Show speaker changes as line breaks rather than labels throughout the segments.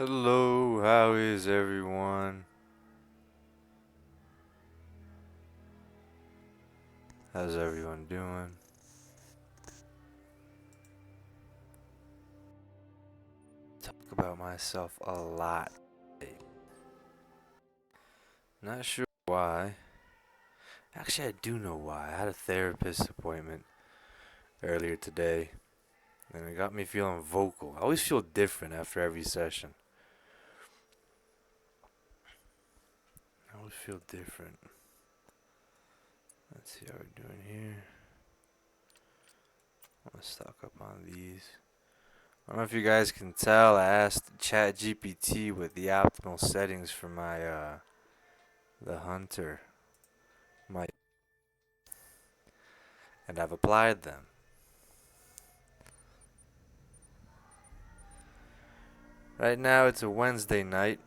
Hello, how is everyone? How's everyone doing? Talk about myself a lot today. Not sure why. Actually, I do know why. I had a therapist appointment earlier today, and it got me feeling vocal. I always feel different after every session. I always feel different. Let's see how we're doing here. I'm gonna stock up on these. I don't know if you guys can tell, I asked ChatGPT what the optimal settings for my the Hunter might, and I've applied them. Right now it's a Wednesday night,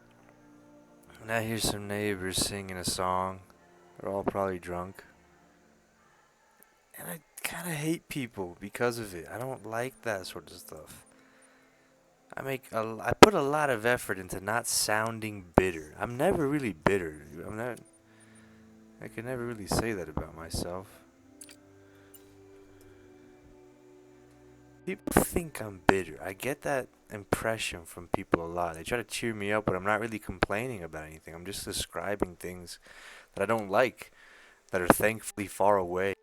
and I hear some neighbors singing a song. They're all probably drunk, and I kind of hate people because of it. I don't like that sort of stuff. I put a lot of effort into not sounding bitter. I'm never really bitter. I'm not. I can never really say that about myself. People think I'm bitter. I get that impression from people a lot. They try to cheer me up, but I'm not really complaining about anything. I'm just describing things that I don't like, that are thankfully far away.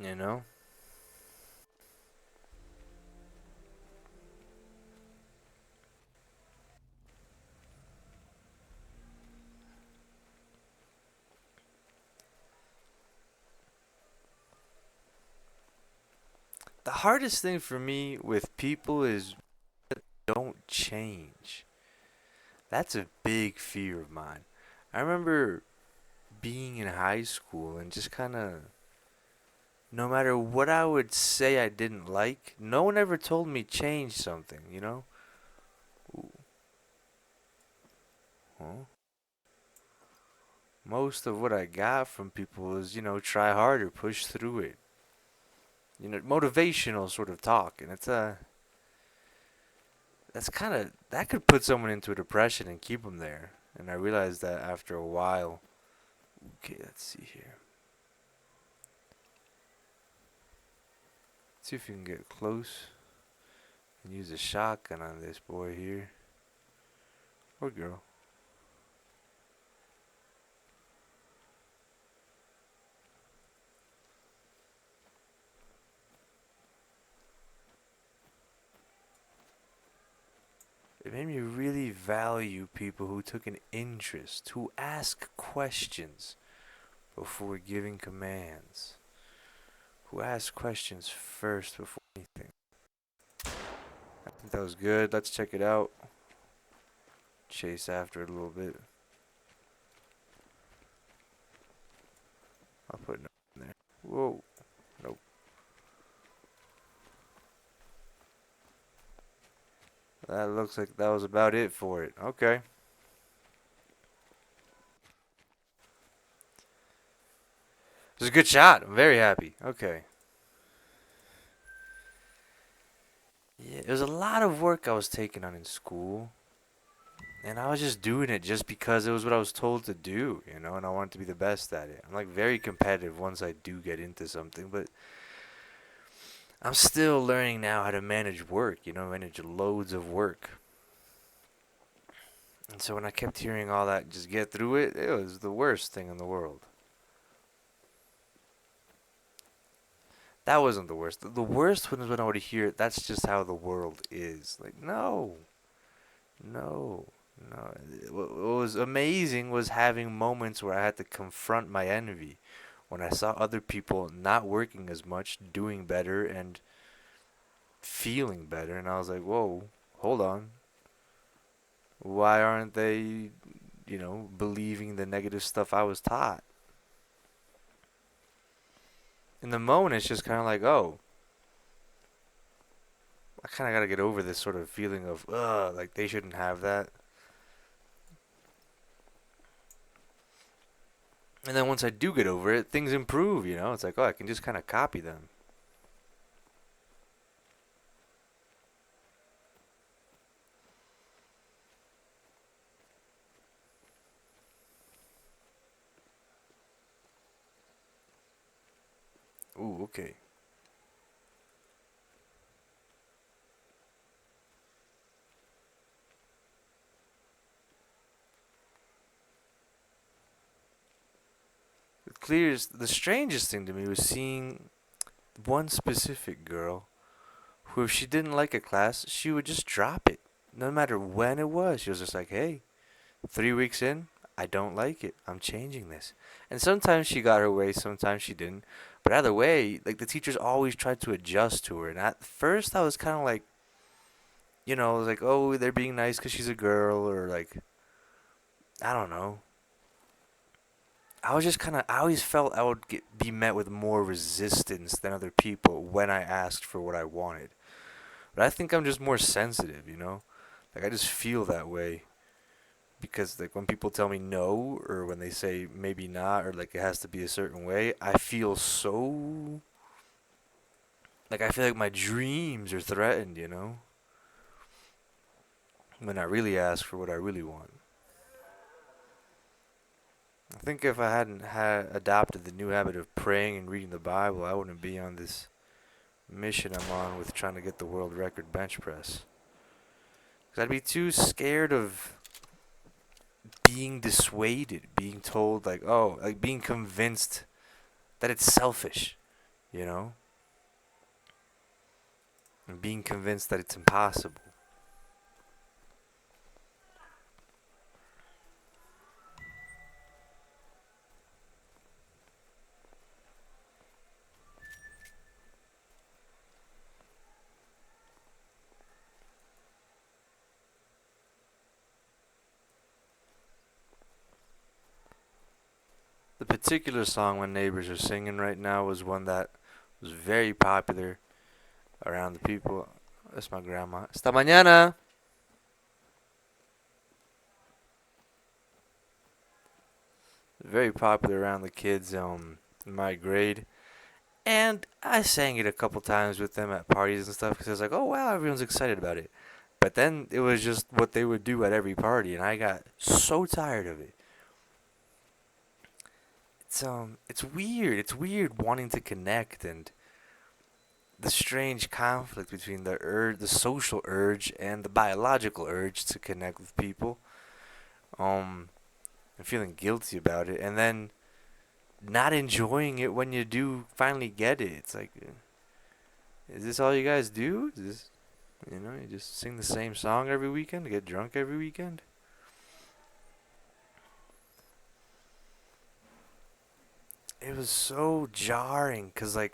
You know? The hardest thing for me with people is don't change. That's a big fear of mine. I remember being in high school and just kind of, no matter what I would say I didn't like, no one ever told me change something, you know? Ooh, huh? Most of what I got from people was, try harder, push through it. Motivational sort of talk, and that's kind of that could put someone into a depression and keep them there. And I realized that after a while. Okay, let's see here. Let's see if you can get close and use a shotgun on this boy here or girl. It made me really value people who took an interest, who ask questions before giving commands, who ask questions first before anything. I think that was good. Let's check it out. Chase after it a little bit. I'll put it in there. Whoa. Nope. That looks like that was about it for it. Okay. It was a good shot. I'm very happy. Okay. Yeah, it was a lot of work I was taking on in school. And I was just doing it just because it was what I was told to do, and I wanted to be the best at it. I'm like very competitive once I do get into something, but I'm still learning now how to manage work, manage loads of work. And so when I kept hearing all that, just get through it, it was the worst thing in the world. That wasn't the worst. The worst one was when I would hear, that's just how the world is. Like, no, no, no. What was amazing was having moments where I had to confront my envy. When I saw other people not working as much, doing better, and feeling better, and I was like, whoa, hold on. Why aren't they, believing the negative stuff I was taught? In the moment, it's just kind of like, oh, I kind of got to get over this sort of feeling of, ugh, like they shouldn't have that. And then once I do get over it, things improve. It's like, oh, I can just kind of copy them. Ooh, okay. The strangest thing to me was seeing one specific girl who, if she didn't like a class, she would just drop it. No matter when it was, she was just like, hey, 3 weeks in, I don't like it. I'm changing this. And sometimes she got her way, sometimes she didn't. But either way, like the teachers always tried to adjust to her. And at first, I was kind of like, I was like, oh, they're being nice because she's a girl, or like, I don't know. I was just kind of, I always felt I would be met with more resistance than other people when I asked for what I wanted. But I think I'm just more sensitive. Like, I just feel that way. Because, like, when people tell me no, or when they say maybe not, or like it has to be a certain way, I feel so. Like, I feel like my dreams are threatened. When I really ask for what I really want. I think if I hadn't had adopted the new habit of praying and reading the Bible, I wouldn't be on this mission I'm on with trying to get the world record bench press. Cause I'd be too scared of being dissuaded, being told like, oh, like being convinced that it's selfish, you know, and being convinced that it's impossible. The particular song my neighbors are singing right now was one that was very popular around the people. That's my grandma. Esta mañana. Very popular around the kids in my grade. And I sang it a couple times with them at parties and stuff because I was like, oh wow, everyone's excited about it. But then it was just what they would do at every party, and I got so tired of it. It's weird. It's weird wanting to connect and the strange conflict between the social urge, and the biological urge to connect with people. Um, and feeling guilty about it, and then not enjoying it when you do finally get it. It's like, is this all you guys do? Is this, you just sing the same song every weekend, get drunk every weekend? It was so jarring because, like,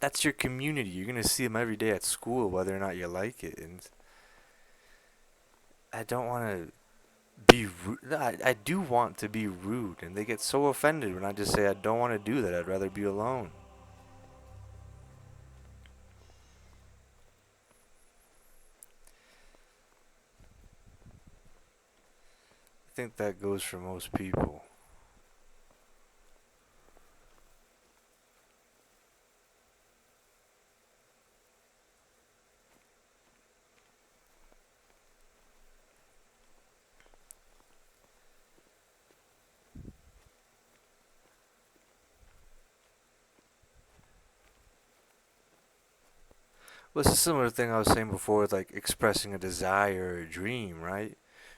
that's your community. You're going to see them every day at school, whether or not you like it. And I don't want to be rude. I do want to be rude, and they get so offended when I just say I don't want to do that. I'd rather be alone. I think that goes for most people. Well, it's a similar thing I was saying before with like expressing a desire or a dream, right?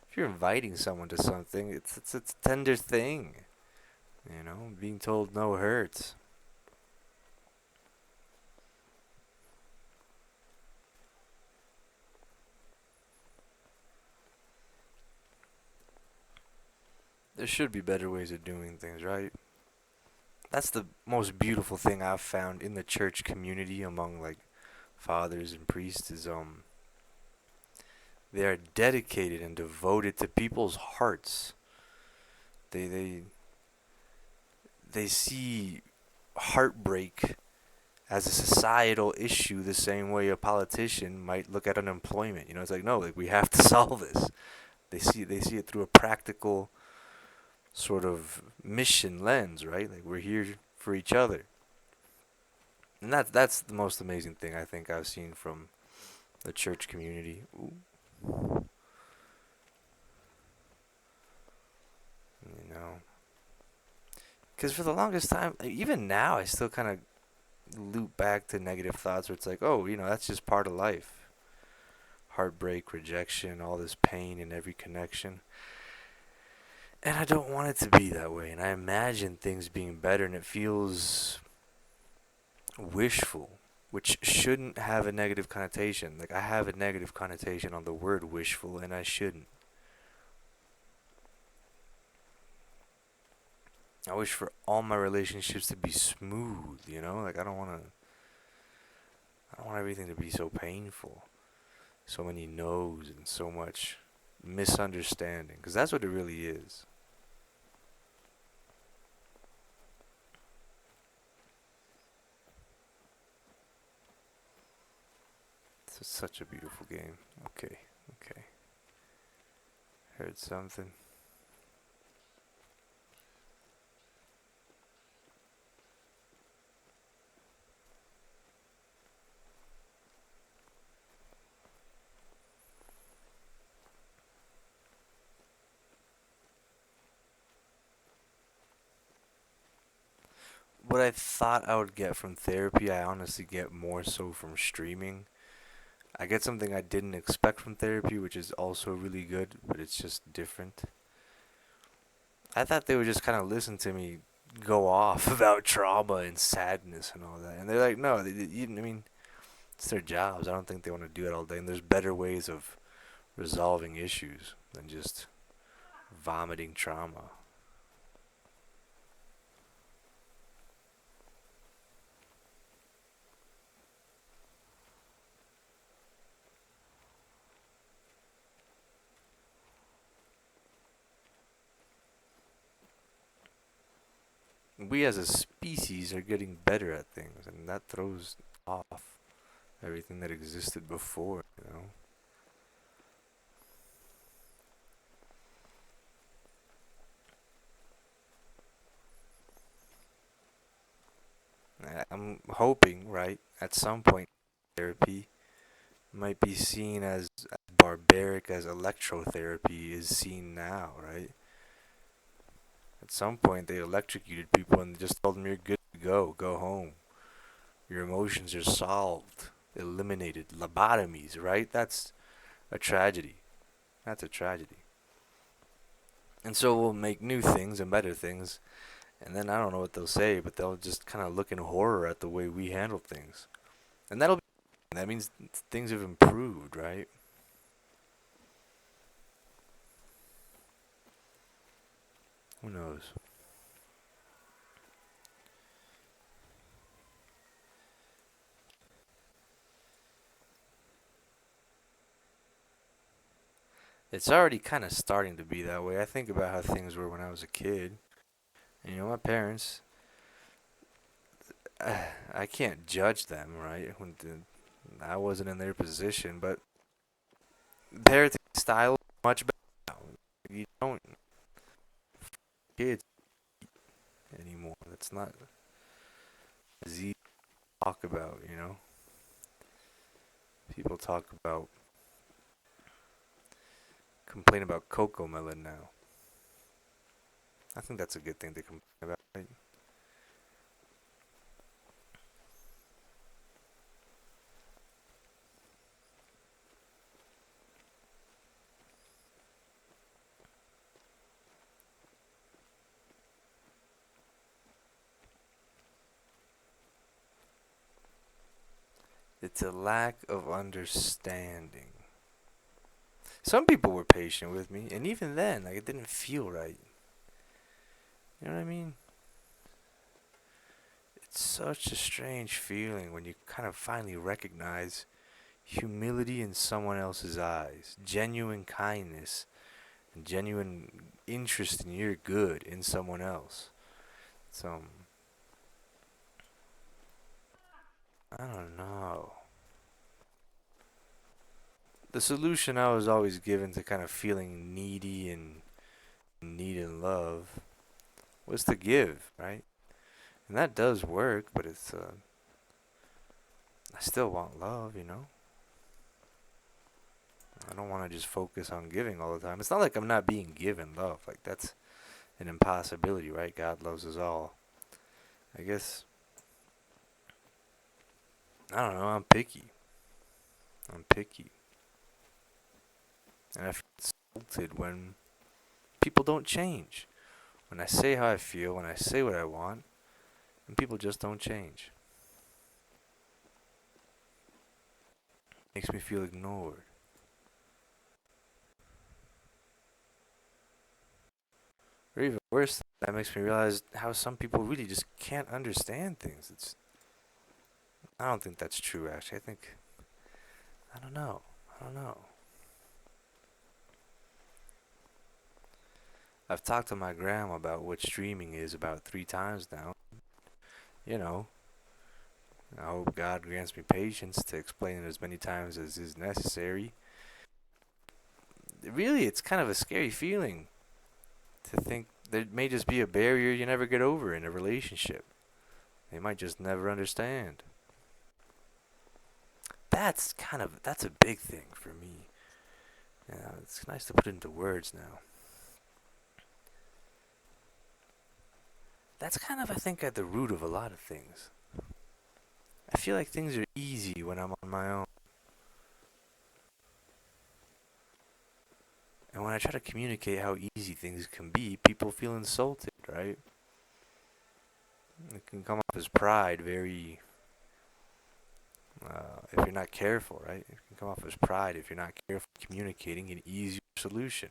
If you're inviting someone to something, it's a tender thing. Being told no hurts. There should be better ways of doing things, right? That's the most beautiful thing I've found in the church community among like fathers and priests is they are dedicated and devoted to people's hearts. They they they see heartbreak as a societal issue the same way a politician might look at unemployment. It's like, no, like we have to solve this. They see it through a practical sort of mission lens, right? Like we're here for each other. And that's the most amazing thing I think I've seen from the church community. Ooh, you know. Because for the longest time, even now, I still kind of loop back to negative thoughts where it's like, oh, that's just part of life. Heartbreak, rejection, all this pain in every connection. And I don't want it to be that way. And I imagine things being better, and it feels wishful, which shouldn't have a negative connotation. Like, I have a negative connotation on the word wishful, and I shouldn't. I wish for all my relationships to be smooth, Like, I don't want everything to be so painful. So many no's and so much misunderstanding. Because that's what it really is. It's such a beautiful game. Okay, okay. Heard something. What I thought I would get from therapy, I honestly get more so from streaming. I get something I didn't expect from therapy, which is also really good, but it's just different. I thought they would just kind of listen to me go off about trauma and sadness and all that. And they're like, no, I mean, it's their jobs. I don't think they want to do it all day. And there's better ways of resolving issues than just vomiting trauma. We as a species are getting better at things, and that throws off everything that existed before. I'm hoping, right, at some point, therapy might be seen as barbaric as electrotherapy is seen now, right? At some point, they electrocuted people and just told them you're good to go home. Your emotions are solved, eliminated, lobotomies, right? That's a tragedy. That's a tragedy. And so we'll make new things and better things, and then I don't know what they'll say, but they'll just kind of look in horror at the way we handle things. And that means things have improved, right? Who knows? It's already kind of starting to be that way. I think about how things were when I was a kid. And my parents, I can't judge them, right? I wasn't in their position, but parenting style is much better now. You don't kids anymore. That's not as easy to talk about. People talk about, complain about cocoa melon now. I think that's a good thing to complain about, right? It's a lack of understanding. Some people were patient with me, and even then, like, it didn't feel right. You know what I mean? It's such a strange feeling when you kind of finally recognize humility in someone else's eyes, genuine kindness, and genuine interest in your good in someone else. So, I don't know. The solution I was always given to kind of feeling needy and need and love was to give, right? And that does work, but I still want love. I don't want to just focus on giving all the time. It's not like I'm not being given love. Like, that's an impossibility, right? God loves us all. I guess, I don't know, I'm picky. I'm picky. And I feel insulted when people don't change. When I say how I feel, when I say what I want, and people just don't change. Makes me feel ignored. Or even worse, that makes me realize how some people really just can't understand things. I don't think that's true, actually. I don't know. I don't know. I've talked to my grandma about what streaming is about 3 times now. You know, I hope God grants me patience to explain it as many times as is necessary. Really, it's kind of a scary feeling to think there may just be a barrier you never get over in a relationship. They might just never understand. That's a big thing for me. Yeah, it's nice to put into words now. That's kind of, I think, at the root of a lot of things. I feel like things are easy when I'm on my own. And when I try to communicate how easy things can be, people feel insulted, right? It can come off as pride if you're not careful, right? It can come off as pride if you're not careful communicating an easier solution.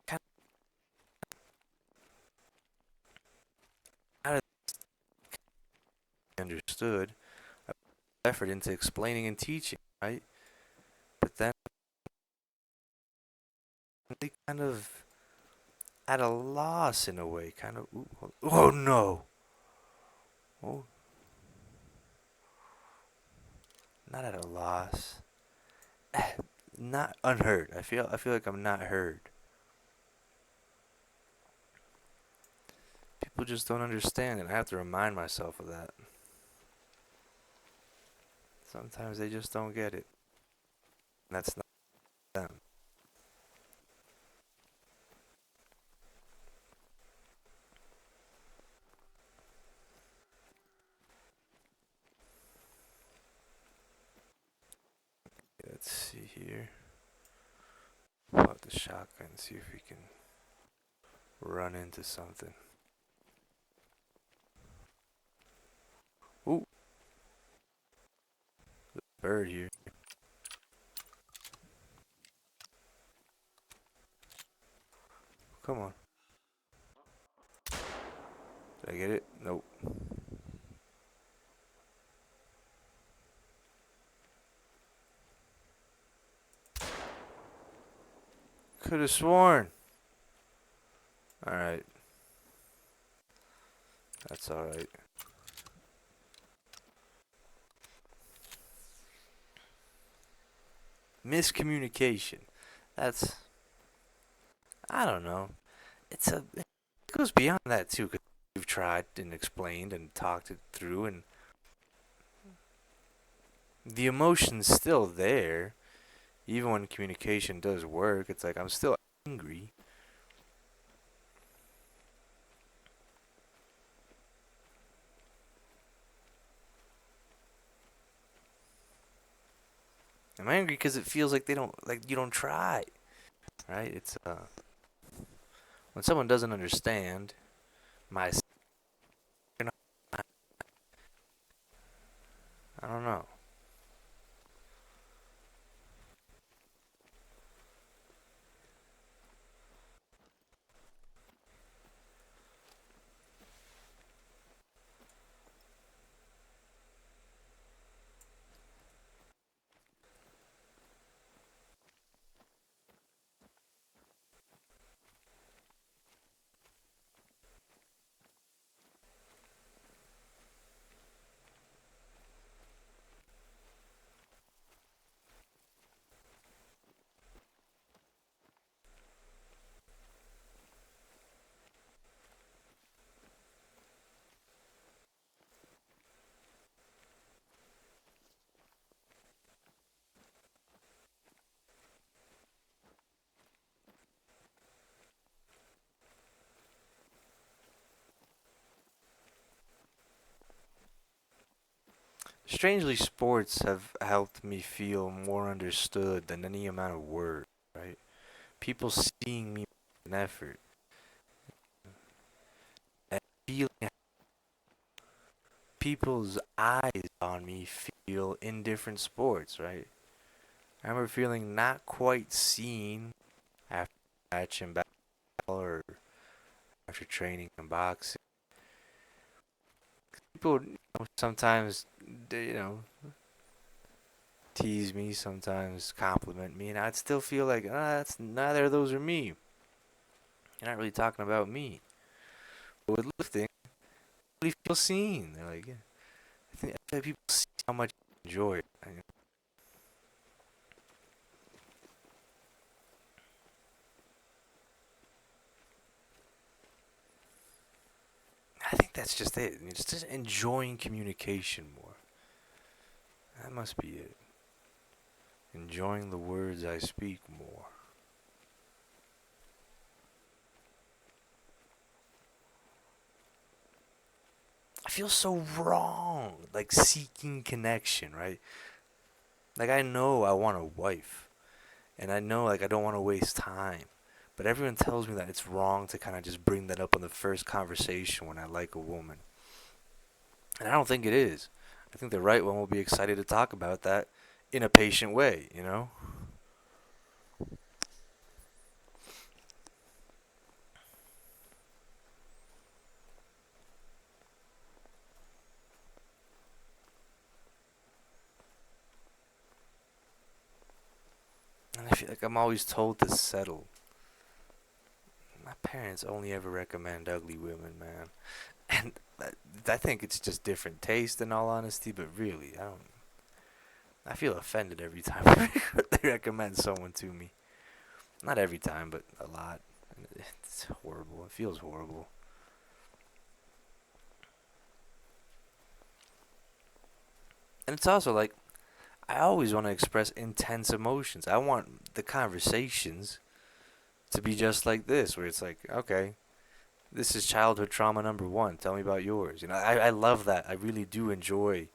Kind of understood, I put effort into explaining and teaching, right? But then they kind of at a loss in a way, kind of. Ooh, oh no! Oh, not at a loss. Not unheard. I feel like I'm not heard. People just don't understand, and I have to remind myself of that. Sometimes they just don't get it. And that's not them. Let's see here. Pull out the shotgun and see if we can run into something. Ooh, bird here. Come on. Did I get it? Nope. Could have sworn. Alright. That's alright. Miscommunication. That's. I don't know. It goes beyond that too, because we've tried and explained and talked it through, and the emotion's still there. Even when communication does work, it's like I'm still angry. I'm angry because it feels like they don't like you don't try, right? It's when someone doesn't understand my, I don't know. strangely, sports have helped me feel more understood than any amount of words, right? People seeing me make an effort and feeling people's eyes on me feel in different sports, right? I remember feeling not quite seen after a match in basketball or after training in boxing. People sometimes, tease me, sometimes compliment me, and I'd still feel like, that's neither of those are me. You're not really talking about me. But with lifting, I really feel seen. They're like, yeah. I think people see how much I enjoy it. I think that's just it. It's just enjoying communication more. That must be it. Enjoying the words I speak more. I feel so wrong, like seeking connection, right? Like I know I want a wife, and I know like I don't want to waste time. But everyone tells me that it's wrong to kind of just bring that up on the first conversation when I like a woman. And I don't think it is. I think the right one will be excited to talk about that in a patient way, you know? And I feel like I'm always told to settle. My parents only ever recommend ugly women, man. And I think it's just different taste in all honesty, but really, I don't. I feel offended every time they recommend someone to me. Not every time, but a lot. It's horrible. It feels horrible. And it's also like I always want to express intense emotions. I want the conversations to be just like this, where it's like, okay, this is childhood trauma number one. Tell me about yours. I love that. I really do enjoy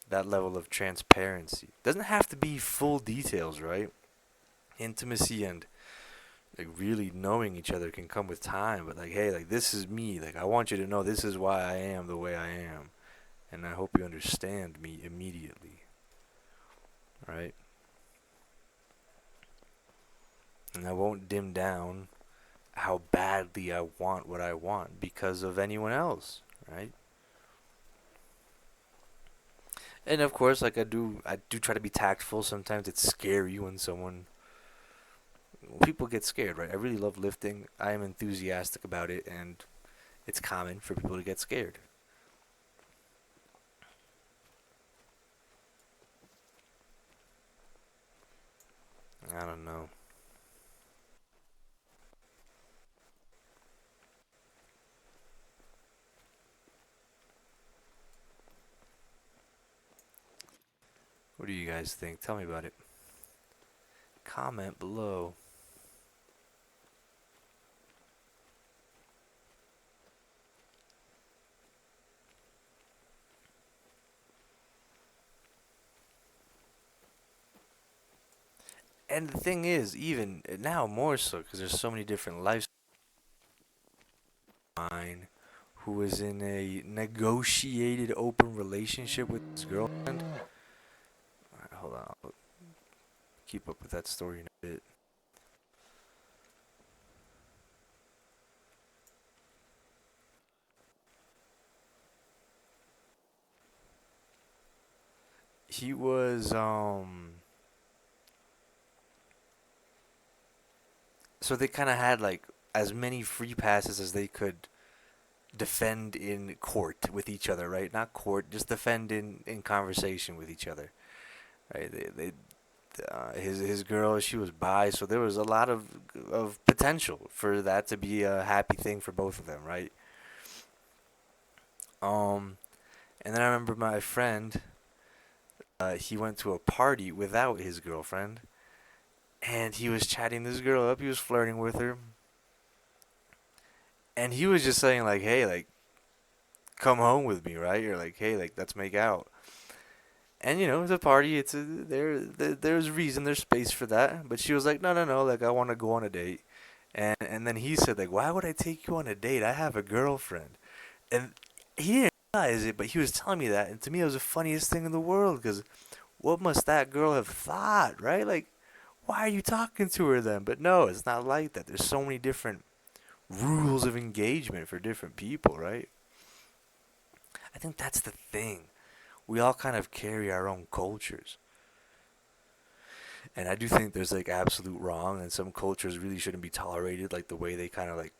that level of transparency. Doesn't have to be full details, right? Intimacy and like really knowing each other can come with time, but like, hey, like this is me. Like I want you to know this is why I am the way I am, and I hope you understand me immediately, right? And I won't dim down how badly I want what I want because of anyone else, right? And of course, like I do try to be tactful. Sometimes it's scary when people get scared, right? I really love lifting. I am enthusiastic about it, and it's common for people to get scared. I don't know. What do you guys think? Tell me about it. Comment below. And the thing is, even now more so, because there's so many different lifestyles. Mine, who was in a negotiated open relationship with his girlfriend. Alright, hold on, I'll keep up with that story in a bit. He was so they kind of had like as many free passes as they could defend in court with each other, right? Not court, just defend in conversation with each other, right? His girl, she was bi, so there was a lot of potential for that to be a happy thing for both of them, right? Um, and then I remember my friend, he went to a party without his girlfriend, and he was chatting this girl up. He was flirting with her, and he was just saying like, "Hey, like, come home with me, right?" Or like, "Hey, like, let's make out." And it's a party. There's reason, there's space for that. But she was like, no, no, no. Like I want to go on a date. And then he said like, why would I take you on a date? I have a girlfriend. And he didn't realize it, but he was telling me that. And to me, it was the funniest thing in the world. Because what must that girl have thought, right? Like, why are you talking to her then? But no, it's not like that. There's so many different rules of engagement for different people, right? I think that's the thing. We all kind of carry our own cultures. And I do think there's like absolute wrong, and some cultures really shouldn't be tolerated, like the way they kind of like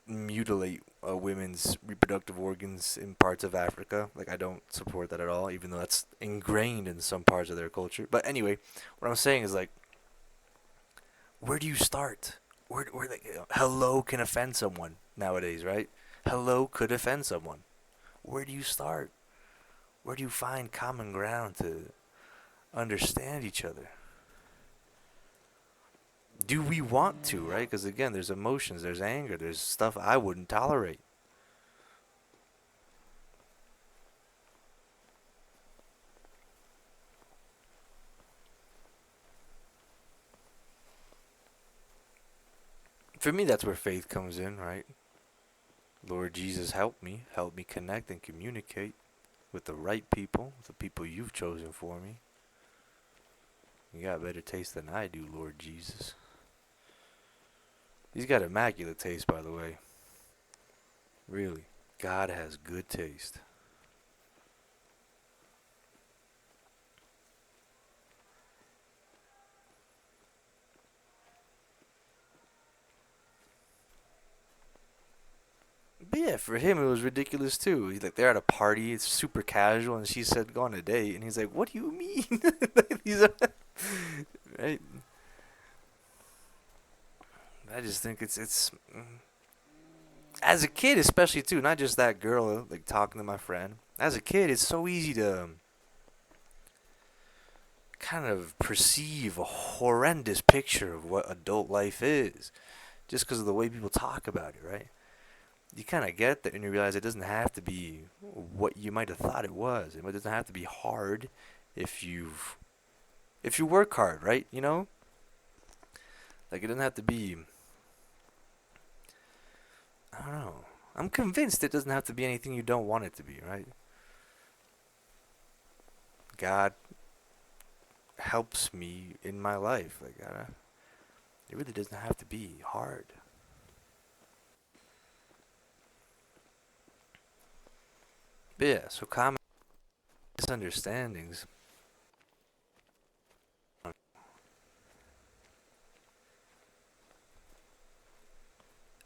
mutilate women's reproductive organs in parts of Africa. Like, I don't support that at all, even though that's ingrained in some parts of their culture. But anyway, what I'm saying is like, where do you start? Where like, hello can offend someone nowadays, right? Hello could offend someone. Where do you start? Where do you find common ground to understand each other? Do we want to, right? Because again, there's emotions, there's anger, there's stuff I wouldn't tolerate. For me, that's where faith comes in, right? Lord Jesus, help me connect and communicate with the right people, with the people you've chosen for me. You got better taste than I do, Lord Jesus. He's got immaculate taste, by the way. Really. God has good taste. But yeah, for him it was ridiculous too. He's like, they're at a party, it's super casual, and she said go on a date, and he's like, what do you mean? He's a, right? I just think it's as a kid especially too, not just that girl like talking to my friend. As a kid, it's so easy to kind of perceive a horrendous picture of what adult life is just because of the way people talk about it, right? You kind of get that and you realize it doesn't have to be what you might have thought it was. It doesn't have to be hard if you work hard, right? Like it doesn't have to be. I don't know. I'm convinced it doesn't have to be anything you don't want it to be, right? God helps me in my life. Like it really doesn't have to be hard. But yeah, so common misunderstandings.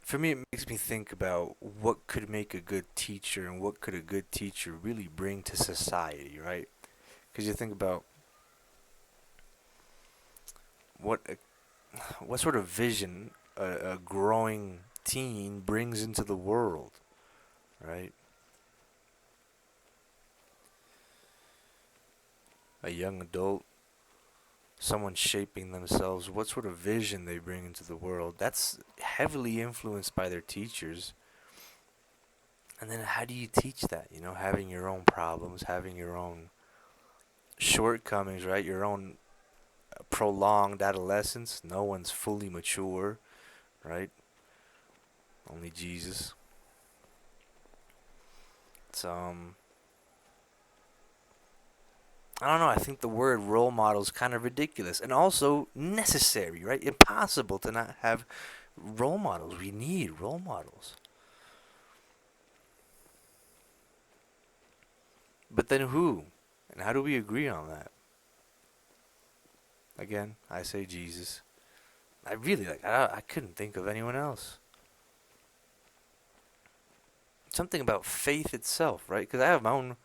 For me, it makes me think about what could make a good teacher and what could a good teacher really bring to society, right? Because you think about what what sort of vision a growing teen brings into the world, right? A young adult, someone shaping themselves, what sort of vision they bring into the world. That's heavily influenced by their teachers. And then how do you teach that? Having your own problems, having your own shortcomings, right? Your own prolonged adolescence. No one's fully mature, right? Only Jesus. It's I don't know. I think the word role model is kind of ridiculous and also necessary, right? Impossible to not have role models. We need role models. But then who? And how do we agree on that? Again, I say Jesus. I really I couldn't think of anyone else. Something about faith itself, right? Because I have my own,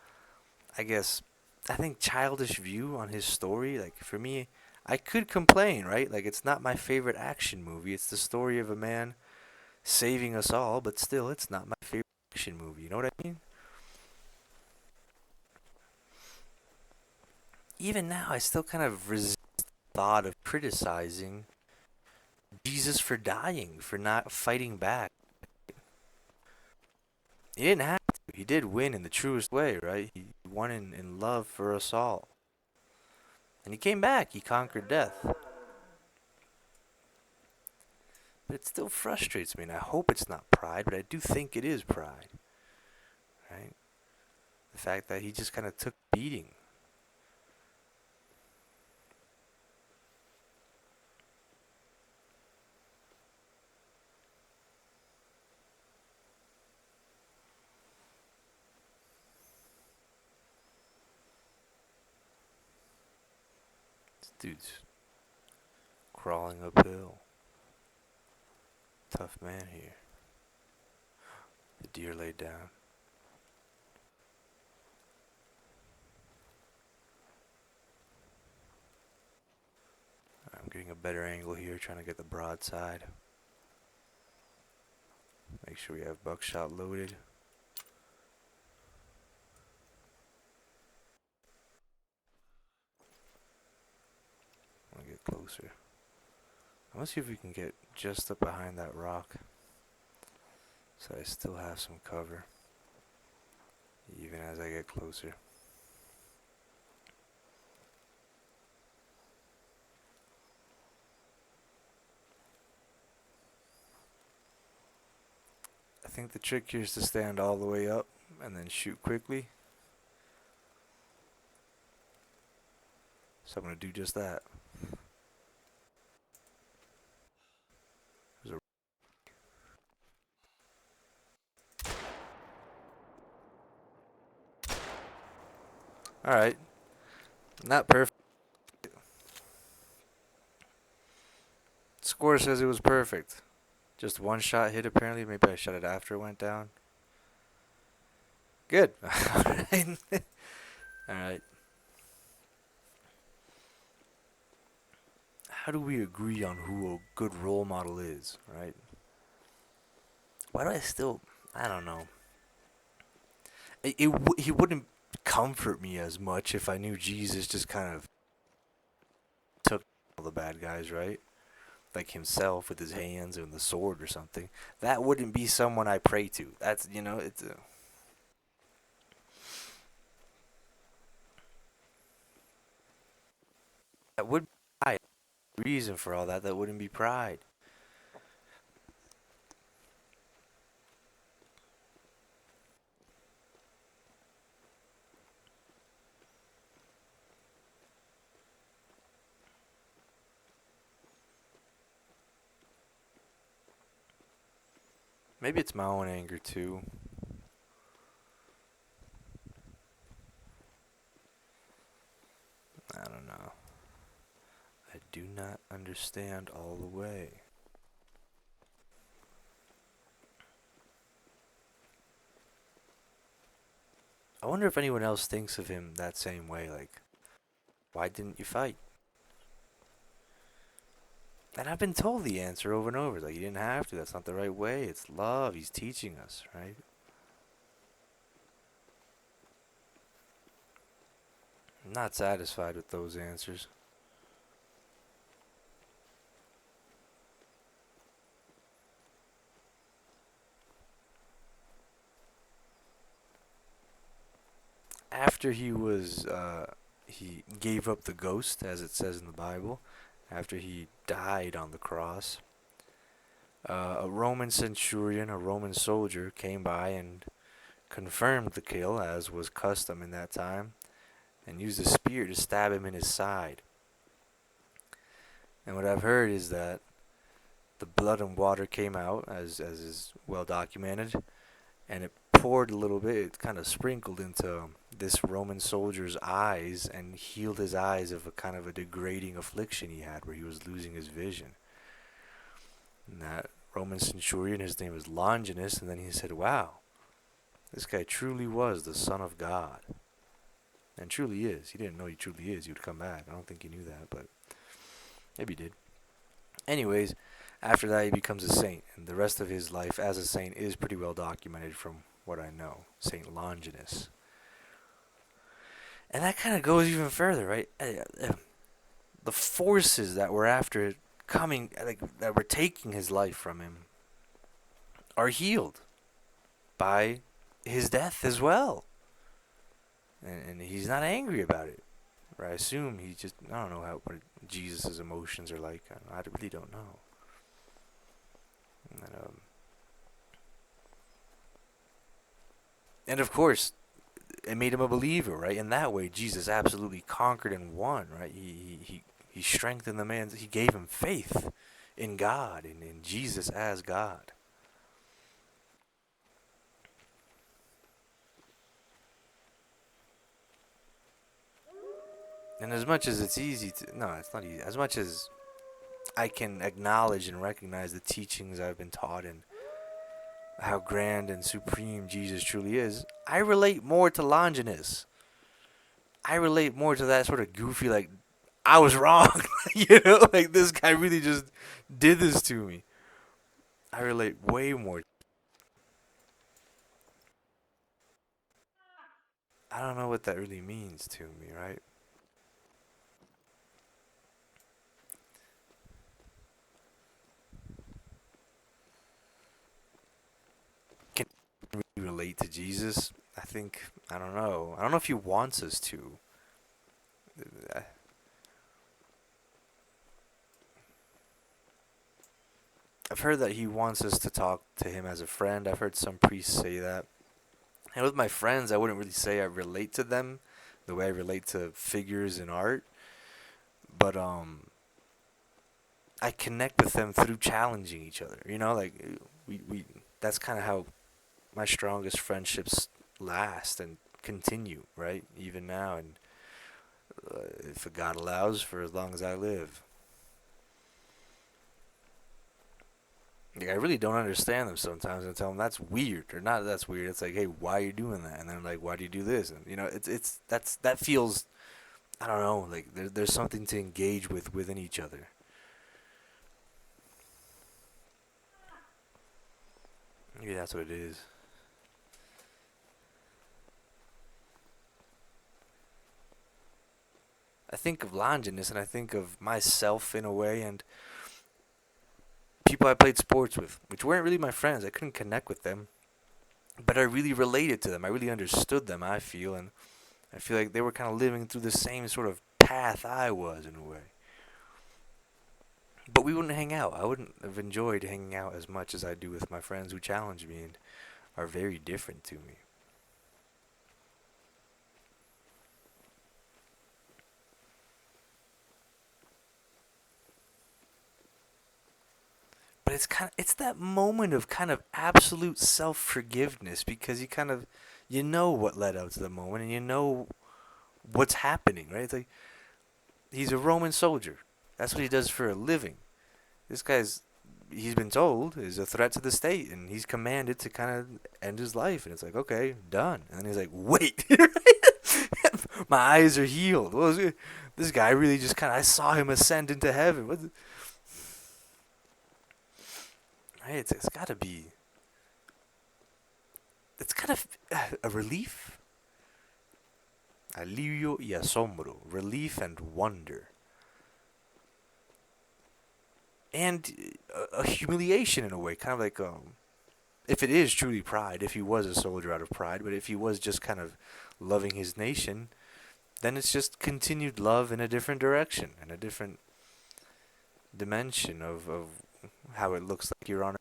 I guess, I think childish view on his story. Like for me, I could complain, right? Like it's not my favorite action movie. It's the story of a man saving us all, but still, it's not my favorite action movie. You know what I mean? Even now, I still kind of resist the thought of criticizing Jesus for dying, for not fighting back. He didn't have to. He did win in the truest way, right? He won in love for us all. And he came back. He conquered death. But it still frustrates me, and I hope it's not pride, but I do think it is pride, right? The fact that he just kind of took beating. This dude's crawling uphill. Tough man here. The deer laid down. I'm getting a better angle here, trying to get the broadside. Make sure we have buckshot loaded. I want to get closer. I want to see if we can get just up behind that rock, so I still have some cover, even as I get closer. I think the trick here is to stand all the way up and then shoot quickly. So I'm going to do just that. Alright. Not perfect. Score says it was perfect. Just one shot hit apparently. Maybe I shot it after it went down. Good. Alright. Alright. How do we agree on who a good role model is, right? Why do I still... I don't know. He wouldn't comfort me as much if I knew Jesus just kind of took all the bad guys, right? Like himself with his hands and the sword or something. That wouldn't be someone I pray to. That's, it's a... That would be pride. Reason for all that. That wouldn't be pride. Maybe it's my own anger too. I don't know. I do not understand all the way. I wonder if anyone else thinks of him that same way, like, why didn't you fight? And I've been told the answer over and over, like, you didn't have to, that's not the right way, it's love, he's teaching us, right? I'm not satisfied with those answers. After he gave up the ghost, as it says in the Bible, after he died on the cross, a Roman centurion, a Roman soldier, came by and confirmed the kill, as was custom in that time, and used a spear to stab him in his side. And what I've heard is that the blood and water came out, as is well documented, and it poured a little bit, it kind of sprinkled into this Roman soldier's eyes and healed his eyes of a kind of a degrading affliction he had where he was losing his vision. And that Roman centurion, his name was Longinus, and then he said, wow, this guy truly was the Son of God. And truly is. He didn't know he truly is. He would come back. I don't think he knew that, but maybe he did. Anyways, after that he becomes a saint, and the rest of his life as a saint is pretty well documented from what I know. Saint Longinus. And that kind of goes even further, right? The forces that were after it coming, like, that were taking his life from him, are healed by his death as well. and he's not angry about it. Or I assume he just, I don't know how what Jesus' emotions are like. I really don't know. And, and of course, it made him a believer, right? In that way, Jesus absolutely conquered and won, right? He strengthened the man. He gave him faith in God and in Jesus as God. And as much as it's easy to, no, it's not easy. As much as I can acknowledge and recognize the teachings I've been taught and how grand and supreme Jesus truly is, I relate more to Longinus. I relate more to that sort of goofy, like, I was wrong. Like this guy really just did this to me. I relate way more. I don't know what that really means to me, right? Can we relate to Jesus? I think, I don't know. I don't know if he wants us to. I've heard that he wants us to talk to him as a friend. I've heard some priests say that. And with my friends, I wouldn't really say I relate to them the way I relate to figures in art, but I connect with them through challenging each other. Like we that's kind of how my strongest friendships last and continue, right? Even now, and if God allows, for as long as I live. Like, I really don't understand them sometimes, and I tell them that's weird or not. That's weird. It's like, hey, why are you doing that? And then like, why do you do this? And that feels, I don't know, like there's something to engage with within each other. Maybe that's what it is. I think of Longinus and I think of myself in a way, and people I played sports with, which weren't really my friends. I couldn't connect with them, but I really related to them. I really understood them, I feel, and I feel like they were kind of living through the same sort of path I was in a way. But we wouldn't hang out. I wouldn't have enjoyed hanging out as much as I do with my friends who challenge me and are very different to me. But it's that moment of kind of absolute self-forgiveness because you know what led up to the moment and you know what's happening, right? It's like he's a Roman soldier. That's what he does for a living. This guy's he's been told is a threat to the state and he's commanded to kind of end his life and it's like, okay, done. And then he's like, wait. My eyes are healed. This guy really just kind of I saw him ascend into heaven. Right? It's got to be it's kind of a relief. Alivio y asombro, relief and wonder. And a humiliation in a way, kind of like if it is truly pride, if he was a soldier out of pride, but if he was just kind of loving his nation, then it's just continued love in a different direction, in a different dimension of how it looks like you're on.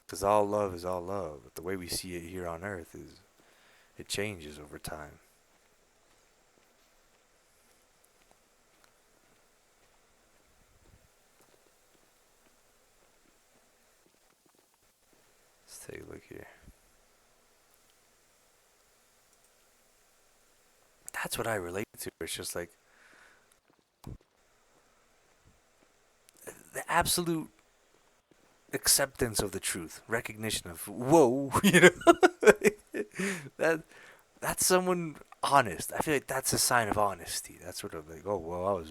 Because all love is all love. But the way we see it here on Earth is it changes over time. Let's take a look here. That's what I relate to. It's just like the absolute acceptance of the truth, recognition of whoa, that that's someone honest. I feel like that's a sign of honesty. That's sort of like, oh well,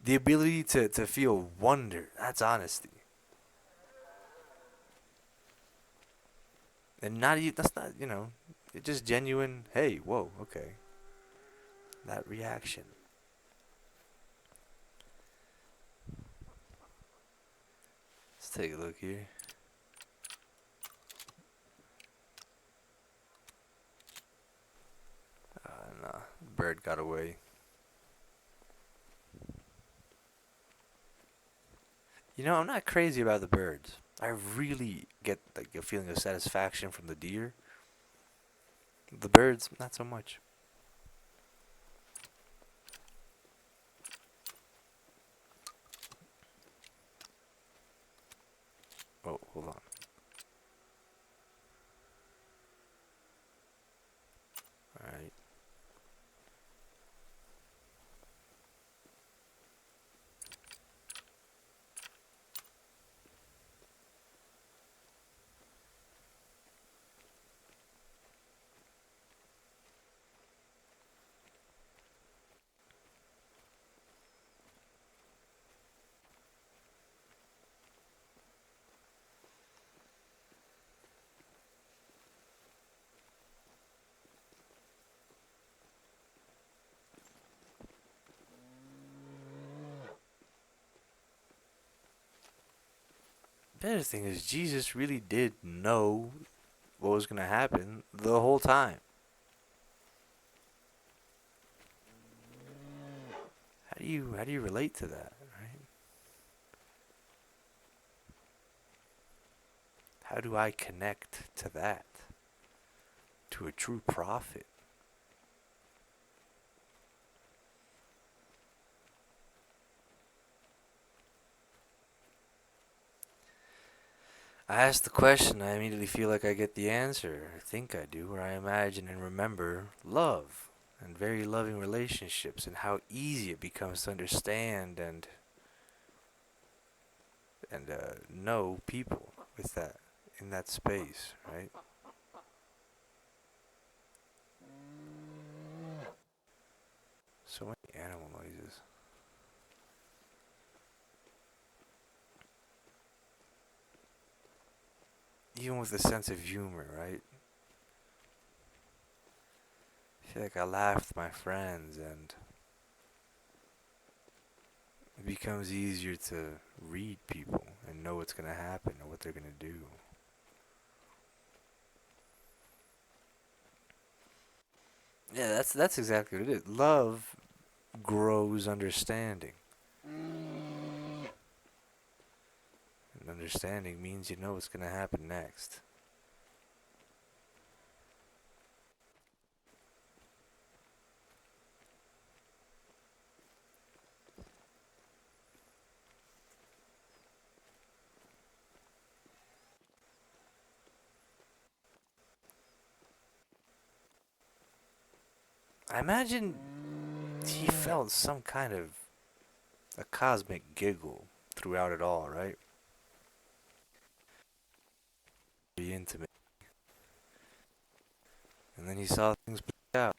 the ability to feel wonder. That's honesty, and not that's not it's just genuine. Hey, whoa, okay, that reaction. Let's take a look here. got away. You know, I'm not crazy about the birds. I really get like a feeling of satisfaction from the deer. The birds, not so much. Oh, hold on. All right. The other thing is, Jesus really did know what was gonna happen the whole time. How do you relate to that, right? How do I connect to that? To a true prophet? I ask the question, I immediately feel like I get the answer. I think I do, or I imagine and remember love and very loving relationships and how easy it becomes to understand and know people with that in that space, right? So many animal noises. Even with a sense of humor, right? I feel like I laugh with my friends and it becomes easier to read people and know what's gonna happen or what they're gonna do. Yeah, that's exactly what it is. Love grows understanding. And understanding means you know what's gonna happen next. I imagine he felt some kind of a cosmic giggle throughout it all, right? Be intimate. And then he saw things play out,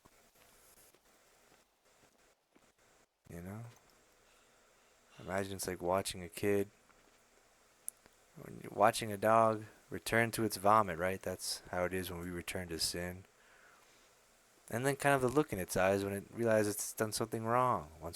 you know? Imagine it's like watching a kid, when you're watching a dog return to its vomit, right? That's how it is when we return to sin. And then kind of the look in its eyes when it realizes it's done something wrong. Once